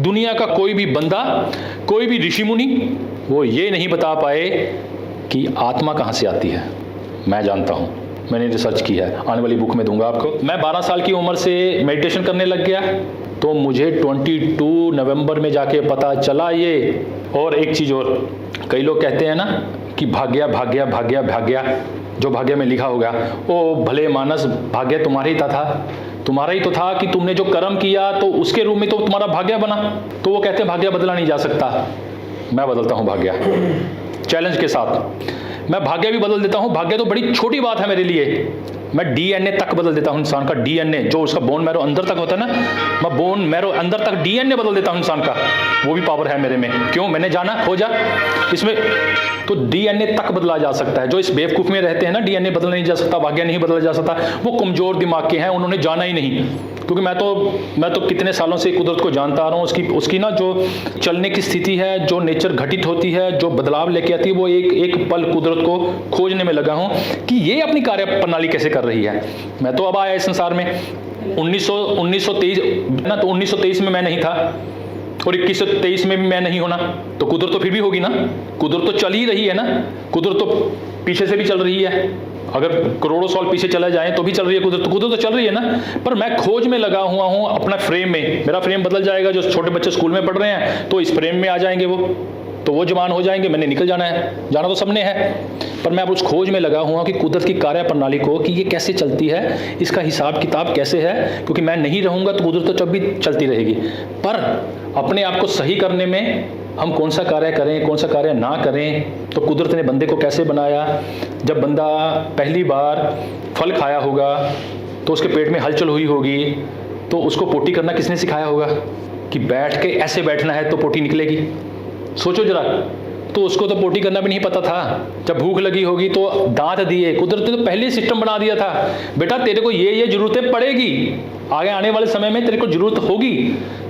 दुनिया का कोई भी बंदा, कोई भी ऋषि मुनि वो ये नहीं बता पाए कि आत्मा कहाँ से आती है। मैं जानता हूँ, मैंने रिसर्च की है, आने वाली बुक में दूंगा आपको। मैं 12 साल की उम्र से मेडिटेशन करने लग गया, तो मुझे 22 नवंबर में जाके पता चला ये। और एक चीज़ और, कई लोग कहते हैं ना कि भाग्य भाग्य भाग्य भाग्य, जो भाग्य में लिखा होगा ओ भले मानस, भाग्य तुम्हारा ही था, तुम्हारा ही तो था कि तुमने जो कर्म किया तो उसके रूप में तो तुम्हारा भाग्य बना। तो वो कहते हैं भाग्य बदला नहीं जा सकता। मैं बदलता हूँ भाग्य, चैलेंज के साथ मैं भाग्य भी बदल देता हूँ। भाग्य तो बड़ी छोटी बात है मेरे लिए, मैं डीएनए तक बदल देता हूँ इंसान का। डीएनए जो उसका बोन मैरो अंदर तक होता है ना, मैं बोन मैरो अंदर तक डीएनए बदल देता हूँ इंसान का। वो भी पावर है मेरे में। क्यों? मैंने जाना, खोजा इसमें। तो डीएनए तक बदला जा सकता है। जो इस बेवकूफ़ में रहते हैं ना, डीएनए बदला नहीं जा सकता, भाग्य नहीं बदला जा सकता, वो कमजोर दिमाग के हैं, उन्होंने जाना ही नहीं। क्योंकि मैं तो कितने सालों से कुदरत को जानता आ रहा हूँ। उसकी ना जो चलने की स्थिति है, जो नेचर घटित होती है, जो बदलाव लेके आती है, वो एक पल कुदरत को खोजने में लगा हूँ कि ये अपनी कार्य प्रणाली कैसे कर रही है। मैं तो अब आया इस संसार में 1923 ना, तो 1923 में मैं नहीं था और 2123 में भी मैं नहीं होना, तो कुदरत तो फिर भी होगी ना। कुदरत तो चल ही रही है ना, कुदरत तो पीछे से भी चल रही है। अगर करोड़ों साल पीछे चला जाए तो भी चल रही है कुदरत, तो चल रही है ना। पर मैं खोज में लगा हुआ हूँ अपना फ्रेम में। मेरा फ्रेम बदल जाएगा, जो छोटे बच्चे स्कूल में पढ़ रहे हैं तो इस फ्रेम में आ जाएंगे, वो जवान हो जाएंगे, मैंने निकल जाना है, जाना तो सबने है। पर मैं अब उस खोज में लगा हुआ कि कुदरत की कार्य प्रणाली को, कि ये कैसे चलती है, इसका हिसाब किताब कैसे है। क्योंकि मैं नहीं रहूँगा तो कुदरत तो जब भी चलती रहेगी। पर अपने आप को सही करने में हम कौन सा कार्य करें, कौन सा कार्य ना करें। तो कुदरत ने बंदे को कैसे बनाया। जब बंदा पहली बार फल खाया होगा तो उसके पेट में हलचल हुई होगी, तो उसको पोटी करना किसने सिखाया होगा कि बैठ के ऐसे बैठना है तो पोटी निकलेगी। सोचो जरा, तो उसको तो पोटी करना भी नहीं पता था। जब भूख लगी होगी तो दांत दिए, कुदरत ने तो पहले सिस्टम बना दिया था, बेटा तेरे को ये जरूरतें पड़ेगी, आगे आने वाले समय में तेरे को जरूरत होगी।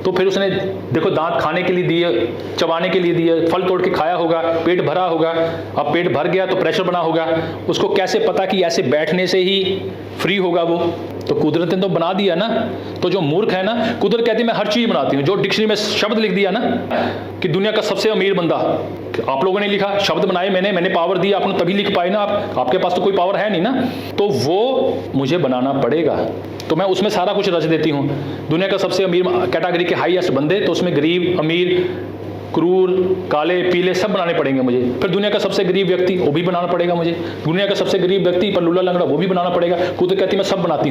तो फिर उसने देखो दांत खाने के लिए दिए, चबाने के लिए दिए, फल तोड़ के खाया होगा, पेट भरा होगा। अब पेट भर गया तो प्रेशर बना होगा, उसको कैसे पता कि ऐसे बैठने से ही फ्री होगा वो। तो कुदरत ने तो बना दिया ना। तो जो मूर्ख है ना, कुदरत कहती है मैं हर चीज बनाती हूँ। जो डिक्शनरी में शब्द लिख दिया ना कि दुनिया का सबसे अमीर बंदा, आप लोगों ने लिखा, शब्द बनाए मैंने पावर दी, आपने तभी लिख पाए ना। आपके पास तो कोई पावर है नहीं ना, तो वो मुझे बनाना पड़ेगा। तो मैं उसमें सारा कुछ रच देती हूँ। दुनिया का सबसे अमीर कैटेगरी के हाईएस्ट बंदे, तो उसमें गरीब, अमीर, क्रूर, काले, पीले सब बनाने पड़ेंगे मुझे। फिर दुनिया का सबसे गरीब व्यक्ति, वो भी बनाना पड़ेगा मुझे। दुनिया का सबसे गरीब व्यक्ति पर लूला लंगड़ा, वो भी बनाना पड़ेगा। कुदरत कहती मैं सब बनाती हूँ।